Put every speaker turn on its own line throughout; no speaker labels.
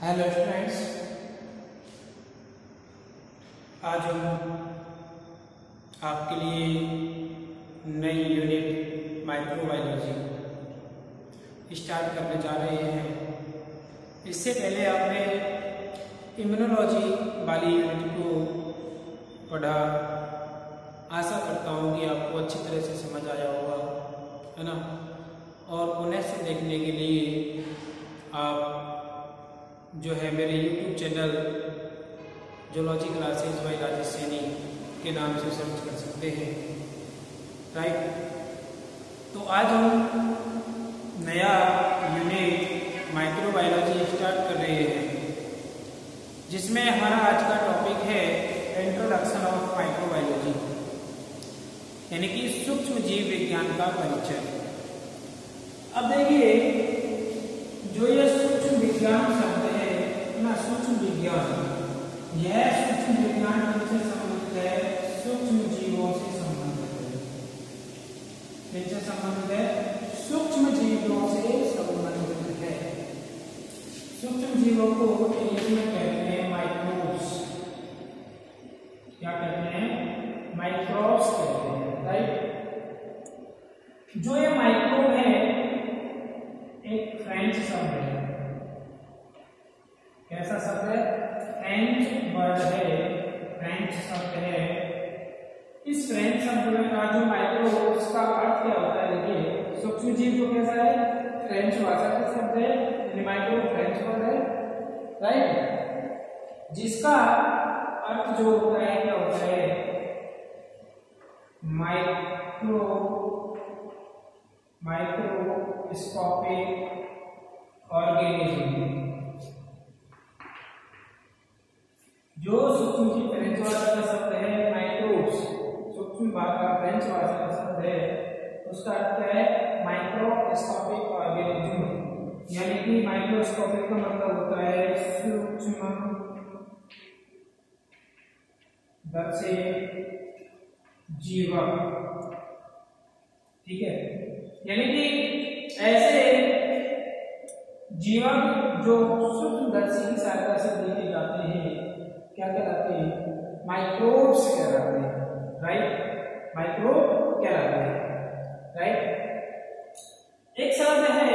Hello students, आज हम आपके लिए नई यूनिट माइक्रोबायोलॉजी स्टार्ट करने जा रहे हैं। इससे पहले आपने इम्यूनोलॉजी वाली यूनिट को पढ़ा। आशा करता हूँ कि आपको अच्छी तरह से समझ आया होगा, है ना। और उन्हें से देखने के लिए आप जो है मेरे YouTube channel zoology classes by Rajesh Saini के नाम से सर्च कर सकते हैं, राइट। तो आज हम नया यूनिट माइक्रोबायोलॉजी स्टार्ट कर रहे हैं, जिसमें हमारा आज का टॉपिक है इंट्रोडक्शन ऑफ माइक्रोबायोलॉजी, यानी कि सूक्ष्म जीव विज्ञान का परिचय। अब देखिए, जो ये सूक्ष्म विज्ञान शब्द है ना, सूक्ष्म विज्ञान, यह सूक्ष्म विज्ञान किससे संबंधित है? सूक्ष्म जीवों से संबंधित है। किससे संबंधित है? सूक्ष्म जीवों से संबंधित है। सूक्ष्म जीवों को इंग्लिश में कहते हैं माइक्रोब्स। क्या कहते हैं? माइक्रोब्स कहते हैं, राइट। जो ये माइक्रोब है एक फ्रेंच शब्द है। कैसा शब्द है? फ्रेंच वर्ड है, फ्रेंच शब्द है। इस फ्रेंच शब्द में का जो माइक्रोब्स का अर्थ क्या होता है? देखिए, सूक्ष्म जीव जो कैसा है? फ्रेंच भाषा का शब्द है, माइक्रो फ्रेंच वर्ड है, राइट। जिसका अर्थ जो होता है क्या होता है? Microscopic organism. जो सूक्ष्म जीव फ्रेंच भाषा का शब्द है माइक्रोब्स, सूक्ष्म भाषा फ्रेंच भाषा का शब्द है, उसका अर्थ क्या है? Microscopic organism. यानी कि माइक्रोस्कोपिक का मतलब होता है सूक्ष्म दर्शी जीवक, ठीक है। यानी कि ऐसे जीवक जो सूक्ष्मदर्शी की सहायता से देखे जाते हैं, क्या कहलाते हैं? माइक्रोब्स कहलाते हैं, राइट। माइक्रोब कहलाते हैं, राइट। एक शब्द है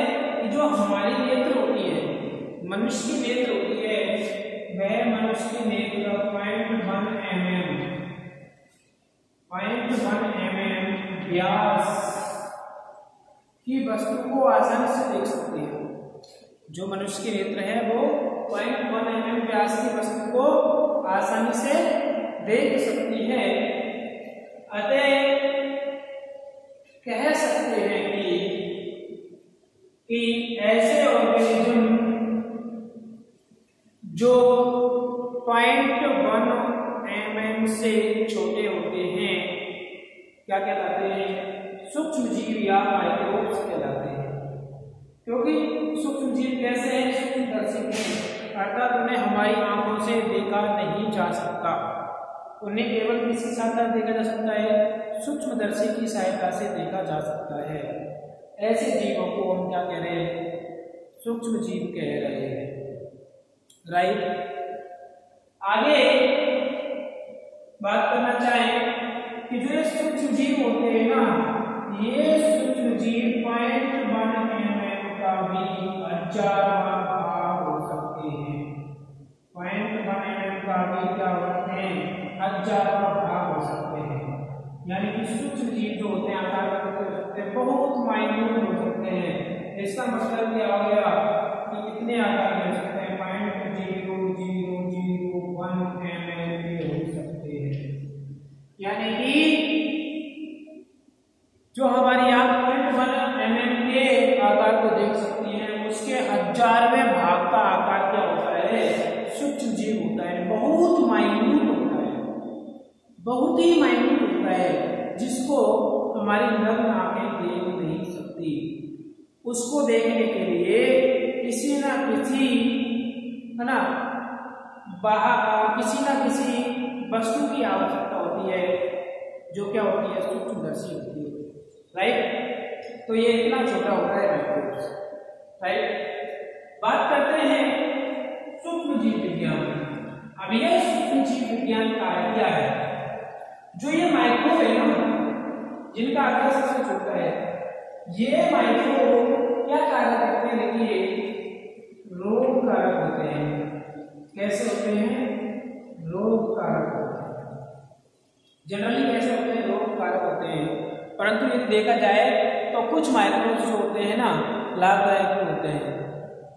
कि जो हमारी नेत्र होती है, मनुष्य की नेत्र होती है, वह मनुष्य की नेत्र 0.1 mm व्यास की वस्तु को आसानी से देख सकती है। जो मनुष्य की नेत्र है वो 0.1 mm व्यास की वस्तु को आसानी से देख सकती है। अतः कह सकते हैं कि ऐसे ऑर्गेनिज्म जो 0.1 mm से छोटे होते हैं क्या कहलाते हैं? सूक्ष्म जीव या माइक्रोब्स कहलाते हैं। क्योंकि सूक्ष्म जीव कैसे हैं? सूक्ष्मदर्शी हैं, अर्थात उन्हें हमारी आंखों से देखा नहीं जा सकता। उन्हें केवल किसकी सहायता देखा जा सकता है? सूक्ष्मदर्शी की सहायता से देखा जा सकता है। ऐसे जीवों को हम क्या कह रहे हैं? सूक्ष्म जीव कह रहे हैं, राइट। आगे बात करना चाहें कि जो ये सूक्ष्म जीव होते हैं ना, ये सूक्ष्म जीव 0.1 mm का भी 1000वां भाग हो सकते हैं। 0.1 mm का भी क्या होते हैं? 1000वां भाग हो सकते हैं। यानी कि सूक्ष्म जीव जो होते हैं आकार में हो सकते हैं, बहुत माइन्यूट हो सकते हैं। इसका मतलब क्या हो गया कि कितने आकार में हो सकते हैं? 0.0001 mm के हो सकते हैं। यानी कि जो हमारी आंख 0.1 mm के आकार को देख सकती है, उसके 1000वें भाग का आकार क्या होता है? सूक्ष्म जीव होता है। बहुत माइन्यूट होता है, बहुत ही माइन्यूट होता है, जिसको हमारी नग्न आंखें देख नहीं सकती। उसको देखने के लिए किसी ना किसी, है ना, किसी ना किसी वस्तु की आवश्यकता होती है, जो क्या होती है? सूक्ष्मदर्शी होती है, राइट। तो ये इतना छोटा होता है माइक्रोब्स, राइट। बात करते हैं सूक्ष्म जीव विज्ञान। अब यह सूक्ष्म जीव विज्ञान कार्य क्या है? जो ये माइक्रो है ना, जिनका आकार सबसे छोटा है, ये माइक्रो क्या कार्य करते हैं? देखिए, रोग कारक होते हैं। कैसे होते हैं? रोग कारक होते हैं। जनरली कैसे होते हैं? रोग कारक होते हैं। परंतु यदि देखा जाए तो कुछ माइक्रोब्स जो होते हैं ना, लाभदायक होते हैं,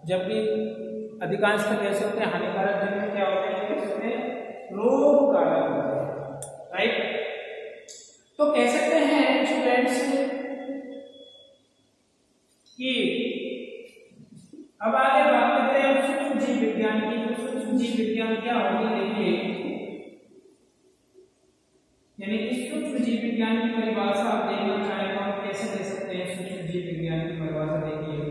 जबकि अधिकांशतः कैसे होते हैं? हानिकारक। जिनमें क्या होते हैं? कैसे होते हैं? रोग कारक होते हैं। राइट। तो कह सकते हैं स्टूडेंट्स कि अब आगे बात करते हैं सूक्ष्म जीव विज्ञान की। तो सूक्ष्म जीव विज्ञान क्या होगी? देखिए, यानी इस सूक्ष्म जीव विज्ञान की परिभाषा आप देखना चाहें तो हम कैसे दे सकते हैं? सूक्ष्म जीव विज्ञान की परिभाषा देखिए,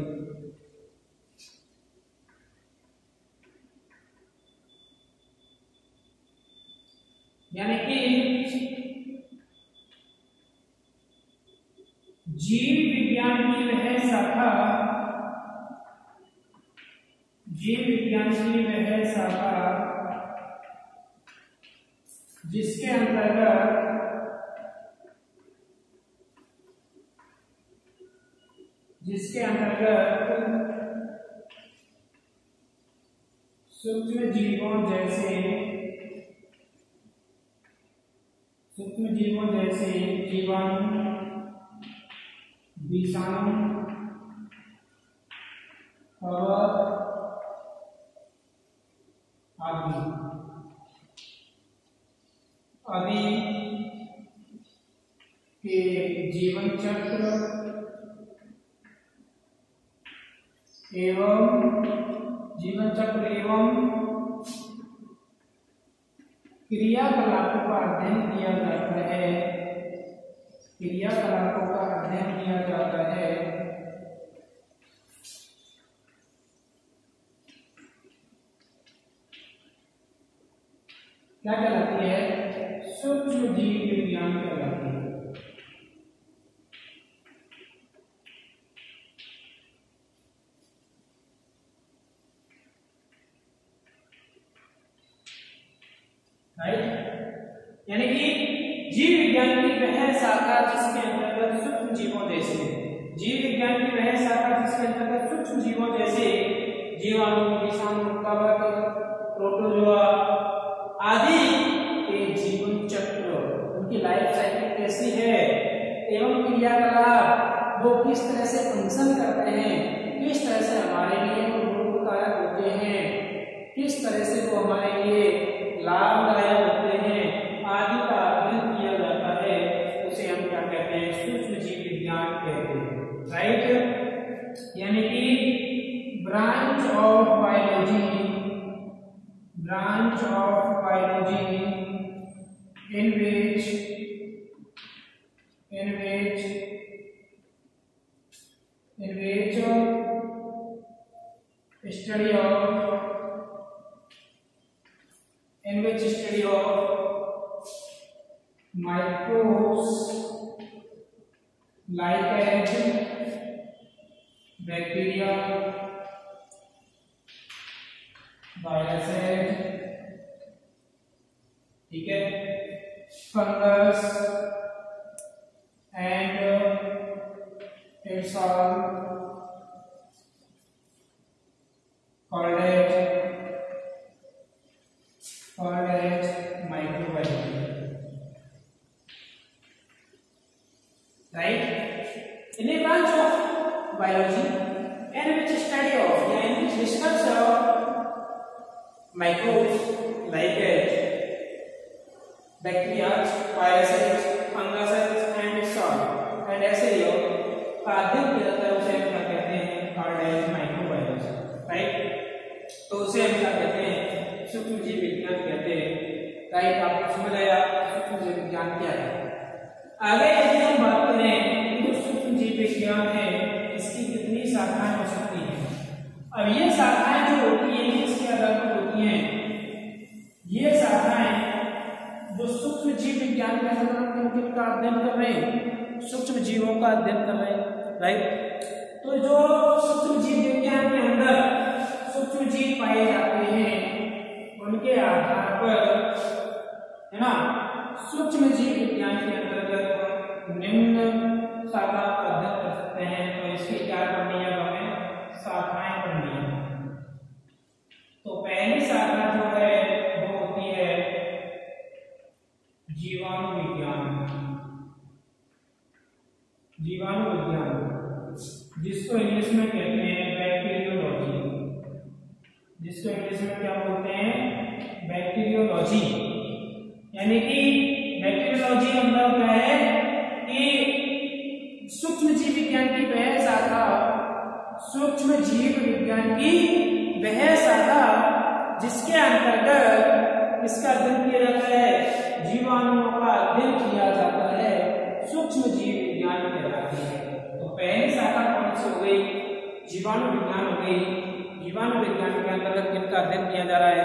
यानी कि जीव विज्ञान की वह शाखा, जीव विज्ञान की वह शाखा जिसके अंतर्गत सूक्ष्म जीवों जैसे जीवाणु, विषाणु और आदि के जीवन चक्र एवं क्रियाकलापों का अध्ययन किया जाता है। क्रियाकलापों का अध्ययन किया जाता है। क्या कहलाती है? सूक्ष्म जीव विज्ञान कहलाती है। राइट। यानी कि जीव विज्ञान की वह शाखा जिसके अंतर्गत सूक्ष्म जीवों जैसे सूक्ष्म जीवों जैसे जीवाणु, विषाणु, कवक, प्रोटोजोआ आदि के जीवन चक्र, उनकी लाइफ साइकिल कैसी है एवं क्रियाकलाप वो किस तरह से फंक्शन करते हैं, किस तरह से हमारे लिए वो रोगकारक होते हैं, किस तरह से वो हमारे लिए लाभदायक होते हैं, आदि का अध्ययन किया जाता है, उसे हम क्या कहते हैं? सूक्ष्म जीव विज्ञान कहते हैं। राइट। यानी कि branch of biology in which study of microbes like as bacteria, viruses, ठीक है, fungus and it's all called as microbiology. Right? In a branch of biology and which study of and which discuss of microbes like bacteria, viruses, fungus and its all and ऐसे ही का अध्ययन किया जाता है, उसे हम क्या कहते हैं? called as microbiology. Right? तो उसे हम क्या कहते हैं? सूक्ष्म जीव विज्ञान कहते हैं। राइट। आपको समझ आया सूक्ष्म जीव विज्ञान क्या है? आगे यदि हम बात करें तो सूक्ष्म जीव विज्ञान है, इसकी कितनी शाखाएं हो सकती हैं? अब ये शाखाएं जो होती हैं किसके आधार पर होती हैं? ये शाखाएं जो सूक्ष्म जीव विज्ञान के अंदर का अध्ययन कर रहे हैं, सूक्ष्म जीवों का अध्ययन कर रहे हैं। राइट। तो जो सूक्ष्म जीव विज्ञान के अंदर सूक्ष्म सूक्ष्म जीव पाए जाते हैं उनके आधार पर, है ना, सूक्ष्म जीव विज्ञान के अंतर्गत निम्न शाखा का अध्ययन कर सकते हैं। तो इसकी क्या पढ़नी है, हमें शाखाएं पढ़नी है। तो पहली शाखा जो है वो होती है जीवाणु विज्ञान। जीवाणु विज्ञान जिसको इंग्लिश में कहते हैं बैक्टीरियोलॉजी, जिसको इंग्लिश में क्या बोलते हैं, बैक्टीरियोलॉजी। यानी कि बैक्टीरियोलॉजी मतलब क्या है कि सूक्ष्म जीव विज्ञान की वह शाखा, सूक्ष्म जीव विज्ञान की वह शाखा जिसके अंतर्गत इसका अध्ययन किया जाता है, जीवाणुओं का अध्ययन किया जाता है, सूक्ष्म जीव विज्ञान कहलाती है। तो पहली शाखा कौन सी हो गई, जीवाणु विज्ञान हो गई। जीवाणु विज्ञान के अंतर्गत किसका अध्ययन किया जा रहा है,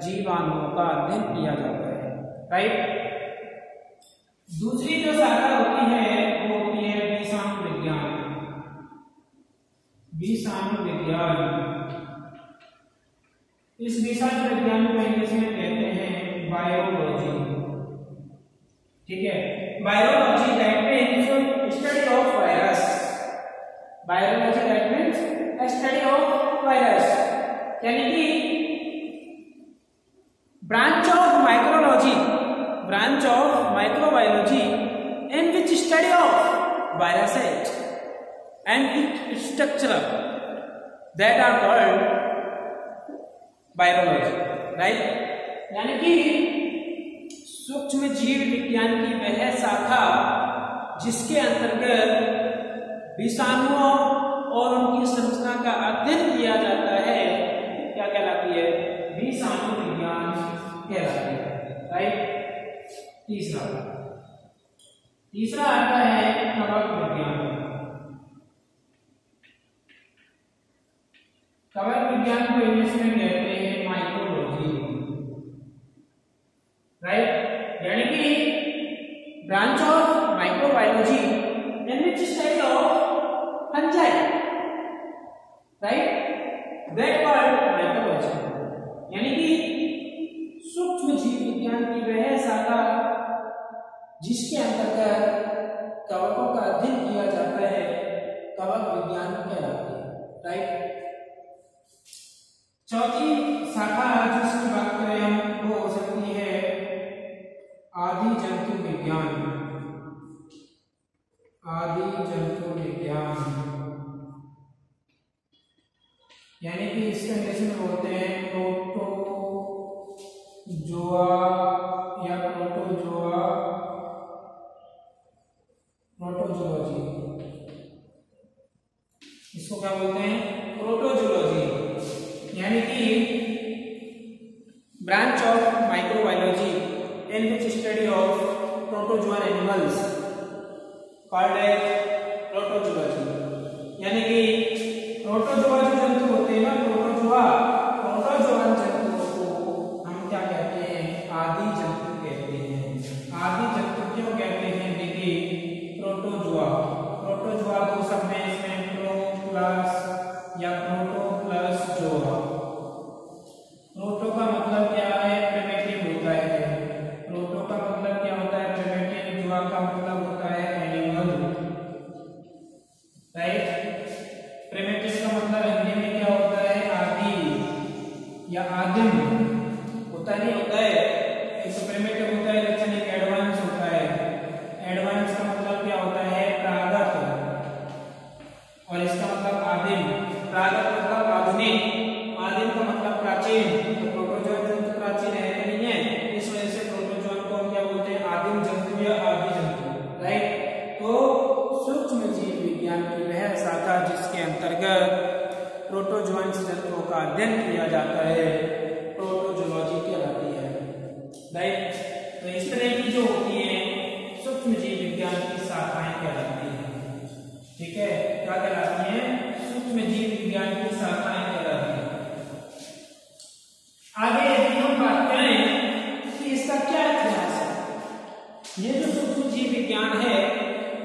जीवाणुओं का अध्ययन किया जाता है, राइट। दूसरी जो शाखा होती है वो होती है विषाणु विज्ञान। विषाणु विज्ञान, इस विषाणु विज्ञान को इंग्लिश में कहते हैं बायोलॉजी, ठीक है। Biology that means study of virus. Biology that means study of virus, यानी कि branch of micrology, branch of microbiology in which study of viruses and its structure that are called biology, right. यानी कि सूक्ष्म जीव विज्ञान की वह शाखा जिसके अंतर्गत विषाणुओं और उनकी संरचना का अध्ययन किया जाता है, क्या कहलाती है, विषाणु विज्ञान कहलाती है, राइट। तीसरा आता है कवक विज्ञान। कवक विज्ञान को इंग्लिश में कहते हैं माइक्रोलॉजी, राइट। यानी कि branch of microbiology in which study of fungi, right, that called micrology. यानी कि सूक्ष्म जीव विज्ञान की वह शाखा जिसके अंतर्गत कवकों का अध्ययन किया जाता है, कवक विज्ञान कहलाती है, राइट। चौथी शाखा जिसकी बात करें हम वो हो सकती है आदि जंतु विज्ञान। आदि जंतु विज्ञान यानी कि इसके इंग्लिश में बोलते हैं प्रोटोजोआ या प्रोटोजोलॉजी। इसको क्या बोलते हैं, प्रोटोजोलॉजी। यानी कि branch of microbiology in which study of protozoal animals called as protozoology. यानी कि प्रोटोजोआ जो जंतु होते हैं ना, प्रोटोजोअन जंतुओं को हम क्या कहते हैं, आदि जंतु कहते हैं। आदि जंतु क्यों कहते हैं, देखिए प्रोटोजोआ दो शब्द हैं इसमें, प्रो प्लस या प्रोटो प्लस जोआ। प्रोटो का मतलब क्या है, प्रिमिटिव होता है। प्रोटो का मतलब क्या होता है, प्रिमिटिव। जोआ का मतलब होता है एनिमल, राइट। प्रिमिटिव का मतलब हिंदी में क्या होता है, आदि या आदिम होता नहीं होता है। एक प्रिमिटिव होता है, लेकिन एक एडवांस होता है। एडवांस का मतलब क्या होता है, प्रागत, और इसका मतलब आदिम। प्रागत मतलब आधुनिक, आदिम का मतलब प्राचीन। तो प्रोटोजोआ जंतु प्राचीन है नहीं है, इस वजह से प्रोटोजोआ को हम क्या बोलते हैं, आदिम जंतु या आदि जंतु, राइट। तो सूक्ष्म जीव विज्ञान की वह शाखा जिसके अंतर्गत प्रोटोजोअन जंतुओं का अध्ययन किया जाता है, प्रोटोजोलॉजी कहलाती है, राइट। तो इस तरह की जो होती है सूक्ष्म जीव विज्ञान की शाखाएं कहलाती हैं, ठीक है। क्या कहलाती हैं, सूक्ष्म जीव विज्ञान की शाखाएं कहलाती हैं। आगे यदि हम बात करें कि इसका क्या इतिहास है, ये जो सूक्ष्म जीव विज्ञान है,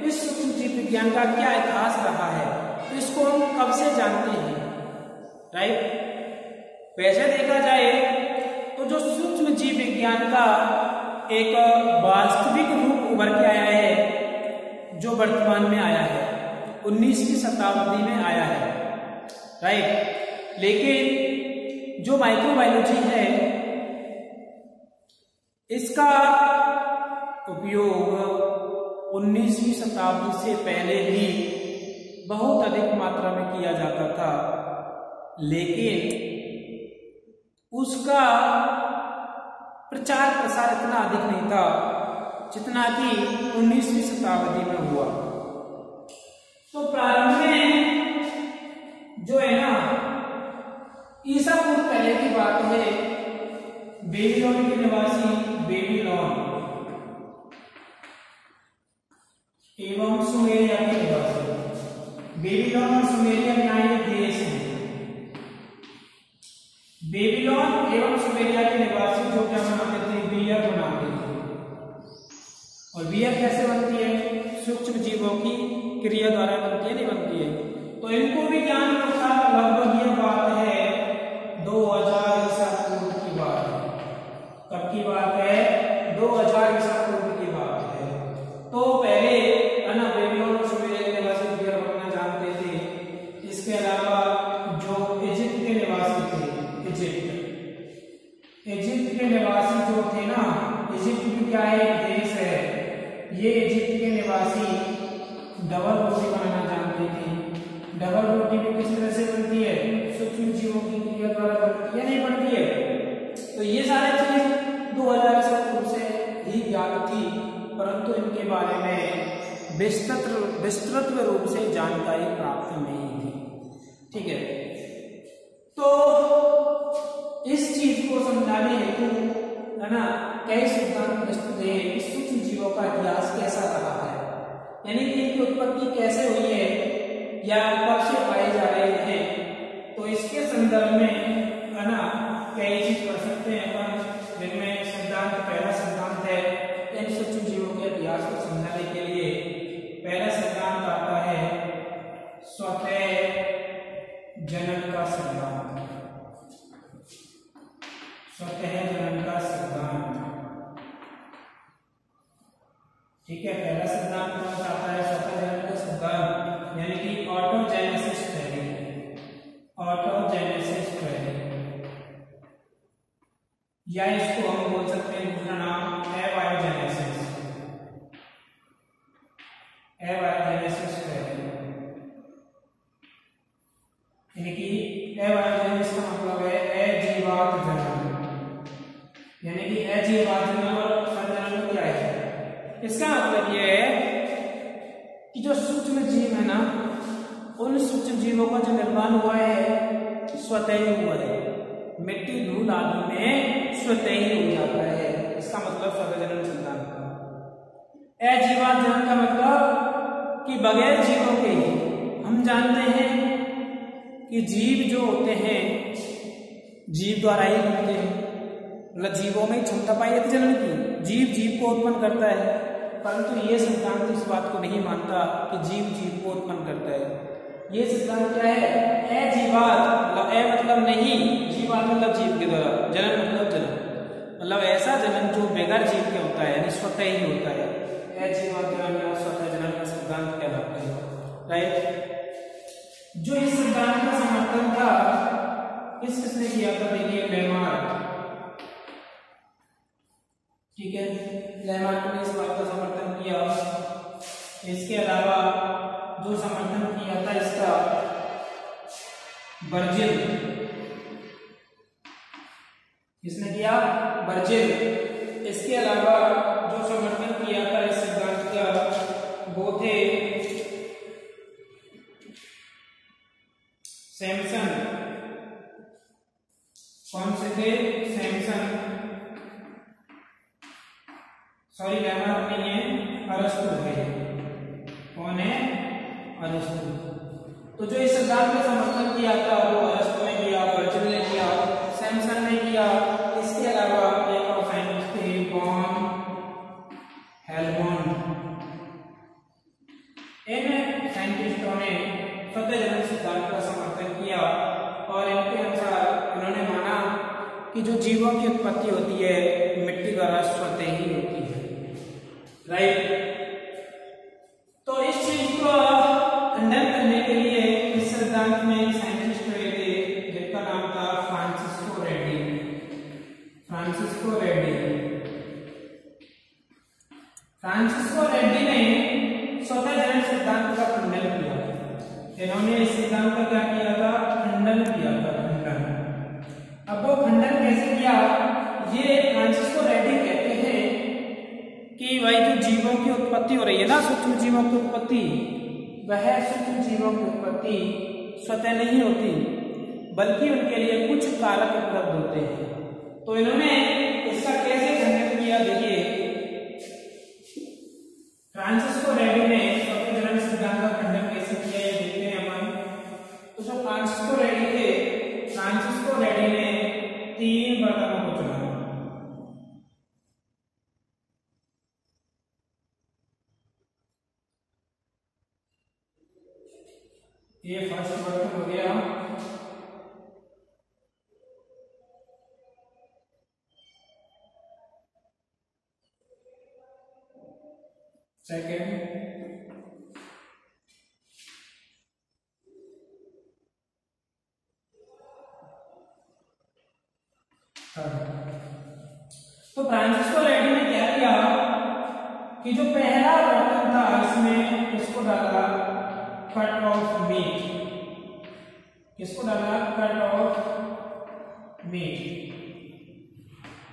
इस सूक्ष्म जीव विज्ञान का क्या इतिहास रहा है, इसको हम कब से जानते हैं, राइट। वैसे देखा जाए तो जो सूक्ष्म जीव विज्ञान का एक वास्तविक रूप उभर के आया है, जो वर्तमान में आया है, 19वीं शताब्दी में आया है, राइट। लेकिन जो माइक्रोबायोलॉजी है इसका उपयोग 19वीं शताब्दी से पहले भी बहुत अधिक मात्रा में किया जाता था, लेकिन उसका प्रचार प्रसार इतना अधिक नहीं था जितना कि 19वीं शताब्दी में हुआ। तो प्रारंभ में जो है ना, ईसा पूर्व पहले की बात है, बेबीलोन के निवासी बेबीलोन एवं सुमेरिया के निवासी, बेबीलोन और सुमेरिया यहाँ ये देश है। बेबीलोन एवं सुमेरिया के निवासी जो क्या बनाते थे, बियर बनाते थे। और बियर कैसे बनती है? सूक्ष्म जीवों की क्रिया द्वारा बनती है, नहीं बनती है। तो इनको भी ज्ञान था, लगभग ये बात है 2000 ईसा पूर्व की बात है। कब की बात है? 2000 ईसा पूर्व की बात है। तो पहले है ना, बेबीलोन और सुमेरिया के निवासी बियर बनना जानते थे। इसके अलावा जो इजिप्ट के निवासी थे, इजिप्ट के निवासी जो थे ना, इजिप्ट भी क्या है, एक देश है। ये इजिप्ट के निवासी डबल रोटी बनाना जानते थे। डबल रोटी भी किस तरह से बनती है? सूक्ष्म जीवों की क्रिया द्वारा बनती है, नहीं बनती है? तो ये सारी चीज 2000 ईसा पूर्व से ही ज्ञात थी, परंतु इनके बारे में विस्तृत रूप से जानकारी प्राप्त नहीं थी। ठीक है, तो इस चीज को समझाने हेतु है ना कई सिद्धांत प्रस्तुत है कि सूक्ष्म जीवों का इतिहास कैसा रहा है, यानी कि इनकी उत्पत्ति कैसे हुई है या कब से पाए जा रहे हैं। तो इसके संदर्भ में है ना कई चीज पढ़ सकते हैं अपन, जिनमें सिद्धांत, पहला सिद्धांत है इन सूक्ष्म जीवों के इतिहास को समझाने के लिए पहला सिद्धांत आता है स्वतः जनन का सिद्धांत। स्वतः जनन का सिद्धांत, ठीक है। पहला सिद्धांत कौन सा आता है? स्वतः जनन का सिद्धांत, यानी कि ऑटोजेनेसिस थ्योरी। ऑटोजेनेसिस थ्योरी, या इसको हम बोल सकते हैं दूसरा नाम एबायोजेनेसिस। एबायोजेनेसिस थ्योरी, यानी कि एबायोजेनेसिस का मतलब है अजीवात जनन, यानी कि अजीवात जनन और स्वतः जनन क्या है? इसका मतलब यह है कि जो सूक्ष्म जीव है ना, उन सूक्ष्म जीवों का जो निर्माण हुआ है स्वतः ही हुआ है। मिट्टी, धूल आदि में स्वतः ही हो जाता है। इसका मतलब स्वतः जनन सिद्धांत का। अजीवात जनन का मतलब कि बगैर जीवों के ही। हम जानते हैं कि जीव जो होते हैं जीव द्वारा ही बनते हैं, मतलब जीवों में क्षमता पाई जाती जनन की, जीव जीव को उत्पन्न करता है। परंतु ये सिद्धांत इस बात को नहीं मानता कि जीव जीव को उत्पन्न करता है। ये सिद्धांत क्या है? अजीवात, मतलब नहीं, जीवात मतलब जीव के द्वारा, जनन मतलब जनन, मतलब ऐसा जनन जो बगैर जीव के होता है, यानी स्वतः ही होता है। अजीवात जनन या स्वतः जनन का सिद्धांत कहलाता है, राइट। जो इस सिद्धांत का समर्थन था, किसने किया था? देखिए लेमार्क, ठीक है, लेमार्क ने इस बात का समर्थन किया। इसके अलावा जो समर्थन किया था इसका बर्जिल, किसने किया? बर्जिल। इसके अलावा जो समर्थन किया था इस सिद्धांत का वो थे सैमसन। कौन से थे? सैमसन, सॉरी लेमार्क नहीं है, अरस्तु है। कौन है? अरस्तु। तो जो इस सिद्धांत का समर्थन किया था वो अरस्तु ने किया, बर्जिल ने किया, सैमसन ने किया। इसके अलावा एक और साइंटिस्ट थे वॉन हेलमोंट। इन साइंटिस्टों ने स्वतः जनन सिद्धांत का समर्थन किया और इनके अनुसार उन्होंने माना कि जो जीवों की उत्पत्ति होती है मिट्टी द्वारा स्वतः ही होती है, राइट। तो इस चीज को खंडन करने के लिए इस सिद्धांत में एक साइंटिस्ट हुए थे जिनका नाम था फ्रांसिस्को रेड्डी। फ्रांसिस्को रेड्डी ने स्वतः जनन सिद्धांत का खंडन किया। इन्होंने इस सिद्धांत का क्या किया था? खंडन किया था, खंडन। अब वो खंडन कैसे किया? ये फ्रांसिस्को रेड्डी कहते हैं कि भाई जो जीवों की उत्पत्ति हो रही है ना, सूक्ष्म जीवों की उत्पत्ति, वह सूक्ष्म जीवों की उत्पत्ति स्वतः नहीं होती, बल्कि उनके लिए कुछ कारक उपलब्ध होते हैं। तो इन्होंने इसका कैसे खंडन किया? देखिए, फ्रांसिस्को रेड्डी ने स्वतः जनन सिद्धांत का खंडन कैसे किया ये देखते हैं हम। तो जो फ्रांसिस्को रेड्डी थे, फ्रांसिस्को रेड्डी ने 3 बर्तनों को चुना। ये फर्स्ट बर्तन हो गया। सेकेंड, तो फ्रांसिस्को रेड्डी ने क्या किया कि जो पहला बर्तन था इसमें इसको डाला कट ऑफ मीट। किसको डाला? कट ऑफ मीट,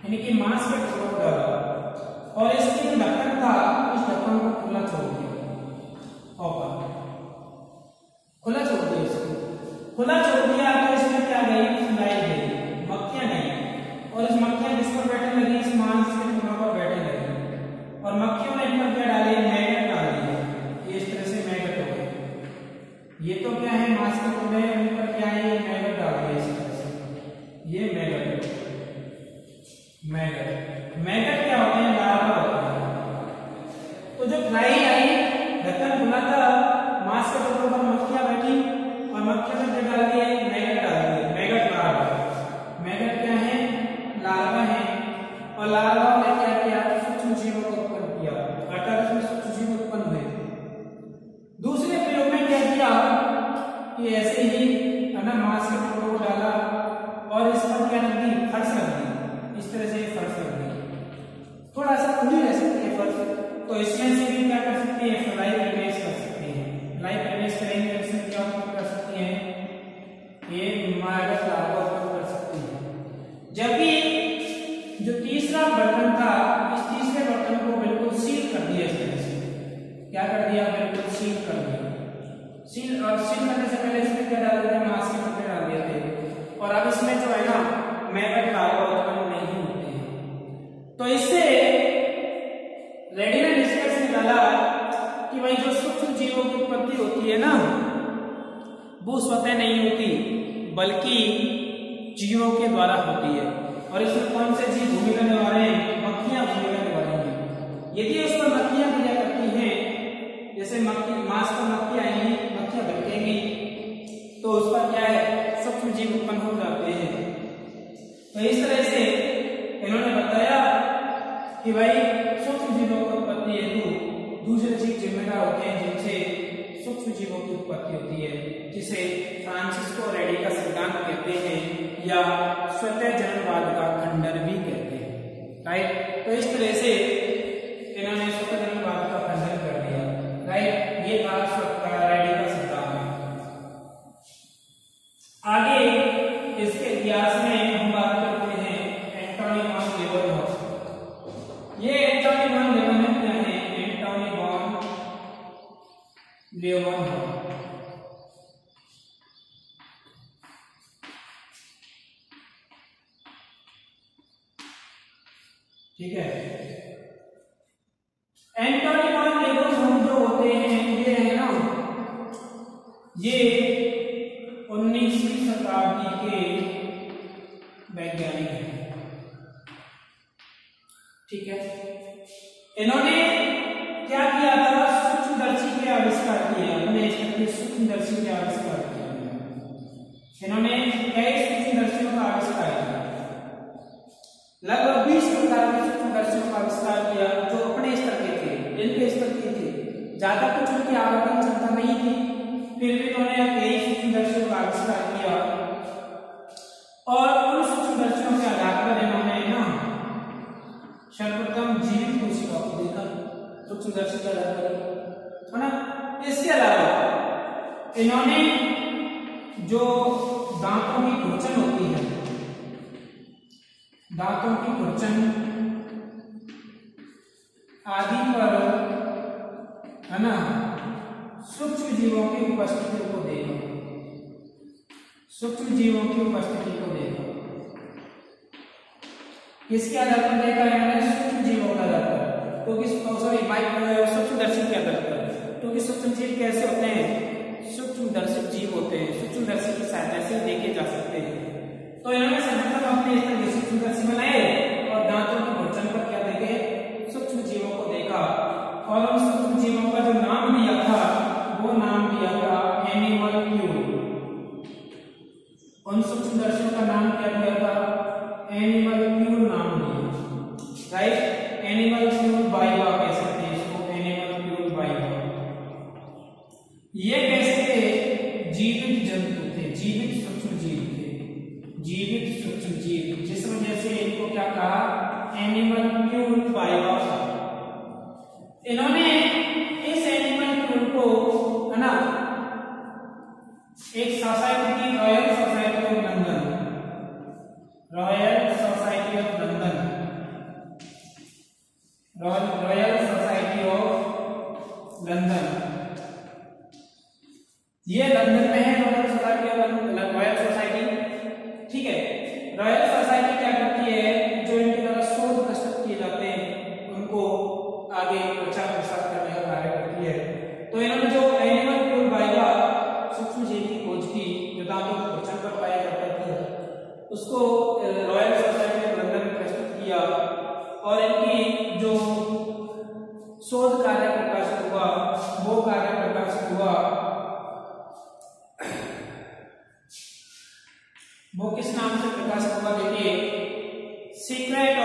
यानी कि मांस के टुकड़ों को डाला। और इसकी जो ढक्कन था उस ढक्कन को खुला छोड़ दिया, ओपन, खुला छोड़ दिया। इसको खुला छोड़ दिया तो इसमें क्या गई? फ्लाई गई, मक्खियां गई। और इस मक्खियां किस पर बैठने लगी? इस मांस के टुकड़ों पर बैठने लगी। और मक्खियों ने इन पर क्या डाले? मैगट डाल दिया। ये इस तरह से मैगट हो गए। ये तो क्या है? मांस के टुकड़े, इन पर क्या है? ये मैगट डाल दिया इस तरह से। ये मैगट क्या होते हैं? लार्वा होते हैं। तो जो फ्लाई आई, ढक्कन खुला था, मांस के टुकड़ों पर मक्खियां बैठी और मक्खियों ने डाल दिए मैगट डाल दिए। मैगट लार्वा, मैगट क्या है? लार्वा है। और लार्वा ने क्या किया? सूक्ष्म जीवों को उत्पन्न किया, अर्थात इसमें सूक्ष्म जीव उत्पन्न हुए। दूसरे प्रयोग में क्या किया कि ऐसे ही मांस के टुकड़ों को डाला और इस पर क्या रख दी? फर्श रख दी। इस तरह से फर्श रख दी। थोड़ा सा खुली रह सकती है फर्श, तो इसमें से भी क्या कर सकती है? फ्लाई प्रवेश कर सकती है। फ्लाई प्रवेश करेंगे इसमें क्या उत्पन्न कर सकती है? ये मैगट लार्वा उत्पन्न कर सकती है। जबकि जो तीसरा बर्तन था, इस तीसरे बर्तन को बिल्कुल सील कर दिया। इस तरह से क्या कर दिया? बिल्कुल सील कर दिया। सील करने से पहले इसमें क्या डाल दिया? मांस के टुकड़े डाल दिए थे। और अब इसमें जो है ना मैगट लार्वा उत्पन्न नहीं होते हैं। तो इससे रेड्डी ने निष्कर्ष निकाला कि भाई जो सूक्ष्म जीवों की उत्पत्ति होती है ना, वो स्वतः नहीं होती, बल्कि जीवों के द्वारा होती है। और इसमें कौन से जीव भूमिका निभा रहे हैं? मक्खियां भूमिका निभा रही हैं। यदि उस पर मक्खियां क्रिया करती हैं, जैसे मक्खी, मांस पर मक्खियां आएंगी, मक्खियां भटकेंगी, तो उस पर क्या है? सूक्ष्म जीव उत्पन्न हो जाते हैं। तो इस तरह से इन्होंने बताया कि भाई सूक्ष्म जीवों की उत्पत्ति हेतु दूसरे जीव जिम्मेदार होते हैं, जिनसे सूक्ष्म जीवों की उत्पत्ति होती है, जिसे फ्रांसिस्को रेड्डी का सिद्धांत कहते हैं या स्वतः जननवाद का खंडन भी कहते हैं, राइट। तो इस तरह से इन्होंने स्वतः जननवाद का खंडन कर दिया, राइट। ये था रेड्डी का सिद्धांत। आगे इसके इतिहास में हम बात करते हैं एंटोनी वॉन लेवनहॉफ। ये एंटोनी वॉन लेवनहॉफ क्या है? एंटोनी वॉन लेवनहॉफ, ठीक है। एंटोनी वॉन लेवनहॉफ जो होते हैं, ये है ना, ये 19वीं शताब्दी के वैज्ञानिक हैं, ठीक है। इन्होंने क्या किया था? सूक्ष्मदर्शी के आविष्कार किए। सूक्ष्मदर्शी के आविष्कार किया। इन्होंने कई सूक्ष्मदर्शियों का आविष्कार किया। ज्यादा कुछ उनकी आवर्तन क्षमता नहीं थी, फिर भी उन्होंने कई सूक्ष्मदर्शियों का आविष्कार किया और उन सूक्ष्मदर्शियों के आधार पर इन्होंने ना सर्वप्रथम जीवित कोशिका को देखा सूक्ष्मदर्शी के आधार पर, है ना। इसके अलावा इन्होंने जो दांतों की खुरचन होती है, दांतों की खुरचन आदि पर, है ना, सूक्ष्म जीवों की उपस्थिति को देखा, सूक्ष्म जीवों की उपस्थिति को देखा। किसके आधार पर देखा है? सूक्ष्म जीवों का आधार पर, क्योंकि सूक्ष्मदर्शी के आधार पर, क्योंकि सूक्ष्म जीव कैसे होते हैं? सूक्ष्मदर्शी जीव होते हैं, सूक्ष्मदर्शी की सहायता से देखे जा सकते हैं। तो इन्होंने सर्वप्रथम अपने इस तरह के सूक्ष्मदर्शी बनाए और दांतों की खुरचन पर क्या देखे? सूक्ष्म जीवों को देखा और उन सूक्ष्म जीवों का जो नाम दिया था वो नाम दिया था एनिमल्क्यूल। उन सूक्ष्मदर्शियों का नाम क्या दिया था? एनिमल्क्यूल नाम दिया, राइट। एनिमल्क्यूल बाइवा कह सकते हैं इसको, एनिमल्क्यूल बाइवा। ये कैसे थे? जीवित जंतु थे, जीवित सूक्ष्म जीव थे, जीवित सूक्ष्म जीव, जिस वजह से इनको क्या कहा? एनिमल्क्यूल बाइवा। इन्होंने इस एनिमल्क्यूल को, है ना, एक सोसाइटी थी, royal society of London, royal society of London, royal society of London, ये लंदन में है royal society of London, royal society, ठीक है। रॉयल सोसाइटी क्या करती है? जो इनके द्वारा शोध प्रस्तुत किए जाते हैं उनको आगे प्रचार प्रसार करने का कार्य करती है। तो इन्होंने जो एनिमल्क्यूल बाइवा सूक्ष्म जीव की खोज की, जो दांतों की खुरचन पर पाया जाता था, उसको रॉयल सोसाइटी ऑफ लंदन में प्रस्तुत किया और इनकी जो शोध कार्य प्रकाशित हुआ वो कार्य प्रकाशित हुआ, वो किस नाम से प्रकाशित हुआ? देखिए, secret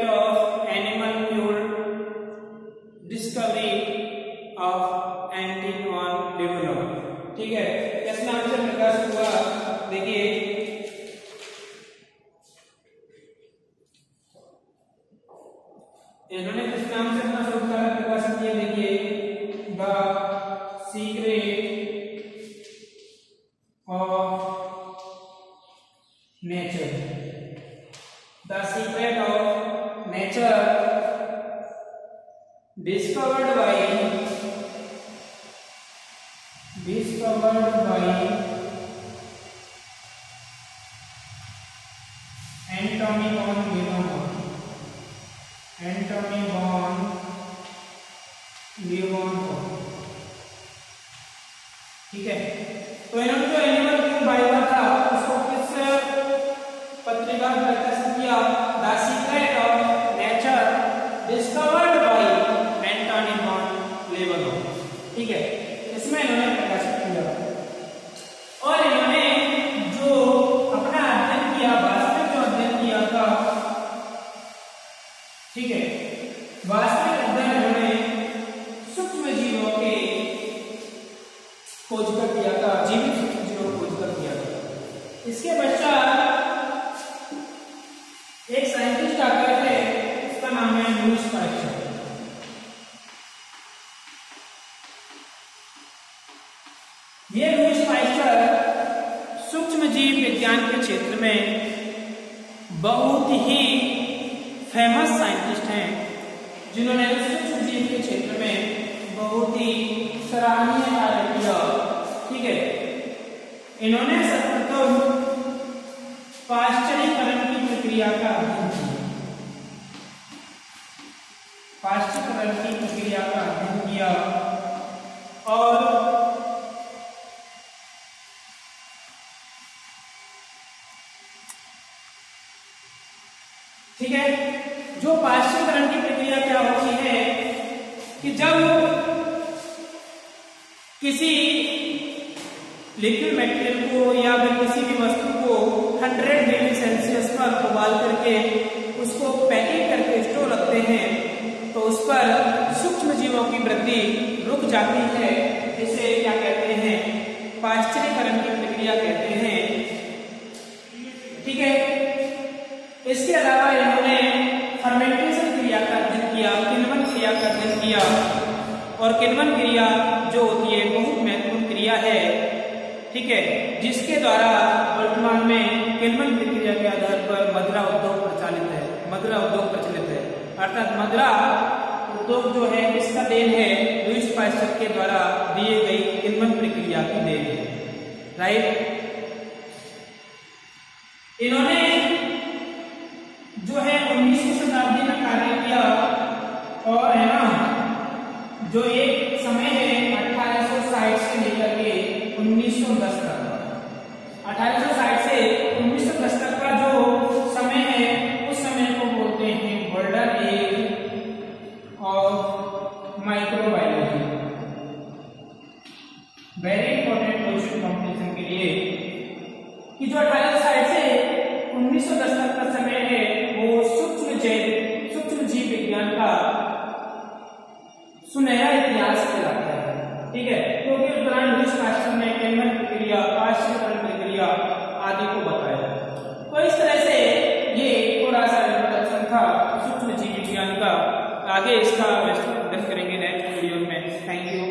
of animalcule discovery of Antoine develop, ठीक है, किस नाम से प्रकाशित हुआ? देखिए, इन्होंने किस नाम से अपना शोध कार्य प्रकाशित किया? देखिए, the secret of nature, the secret of nature discovered by Anthony von Leeuwenhoek, ठीक है। तो इन्होंने जो एनिमल्क्यूल बाइवा था उसको किस पत्रिका में प्रकाशित किया? The secret of nature discovered by Antonie van लीeuwenhoek, ठीक है, इसमें इन्होंने प्रकाशित किया। और इन्होंने जो अपना अध्ययन किया, वास्तविक जो अध्ययन किया था, ठीक है, वास्तविक अध्ययन इन्होंने सूक्ष्म जीवों के खोज कर दिया था, जीवित सूक्ष्म जीवों को खोज कर दिया था। इसके पश्चात एक साइंटिस्ट आकर थे, उसका नाम है लुईस पास्चर। ये लुईस पास्चर सूक्ष्म जीव विज्ञान के क्षेत्र में बहुत ही फेमस साइंटिस्ट हैं, जिन्होंने सूक्ष्म जीव के क्षेत्र में बहुत ही सराहनीय कार्य किया, ठीक है। इन्होंने सर्वप्रथम पाश्चरीकरण की प्रक्रिया का अध्ययन किया, पाश्चरीकरण की प्रक्रिया का अध्ययन किया और ठीक है, जो पाश्चरीकरण की प्रक्रिया क्या होती है कि जब किसी लिक्विड मटेरियल को या फिर किसी भी वस्तु को 100 डिग्री सेल्सियस पर उबाल करके उसको पैकिंग करके स्टोर रखते हैं, तो उस पर सूक्ष्म जीवों की वृद्धि रुक जाती है, इसे क्या कहते हैं, पाश्चर्यकरण की प्रक्रिया कहते हैं। ठीक है। इसके अलावा इन्होंने फर्मेंटेशन क्रिया का अध्ययन किया, किण्वन क्रिया का अध्ययन किया, और किण्वन क्रिया जो होती है बहुत महत्वपूर्ण क्रिया है। ठीक है, जिसके द्वारा वर्तमान में किण्वन प्रक्रिया के आधार पर मदिरा उद्योग प्रचलित है, मदिरा उद्योग प्रचलित है। अर्थात मदिरा उद्योग जो है इसका देन है लुईस पास्चर के द्वारा दिए गई किण्वन प्रक्रिया की देन है। राइट। इन्होंने जो है 19वीं शताब्दी में कार्य किया, और है ना जो एक समय है 1860 से लेकर के 1910 तक, 1860 से 1910 तक का जो समय है उस समय को बोलते हैं golden age of microbiology. Very important question competition के लिए कि जो 1860 से 1910 तक का समय है वो सूक्ष्म जीव विज्ञान का सुनहरा इतिहास कहलाता है। ठीक है, क्योंकि उस दौरान लुईस पास्चर ने किण्वन प्रक्रिया, पाश्चर्यकरण प्रक्रिया आदि को बताया। तो इस तरह से ये थोड़ा सा इंट्रोडक्शन था सूक्ष्म जीव विज्ञान का। आगे इसका विस्तृत अध्ययन करेंगे नेक्स्ट वीडियो में। Thank you.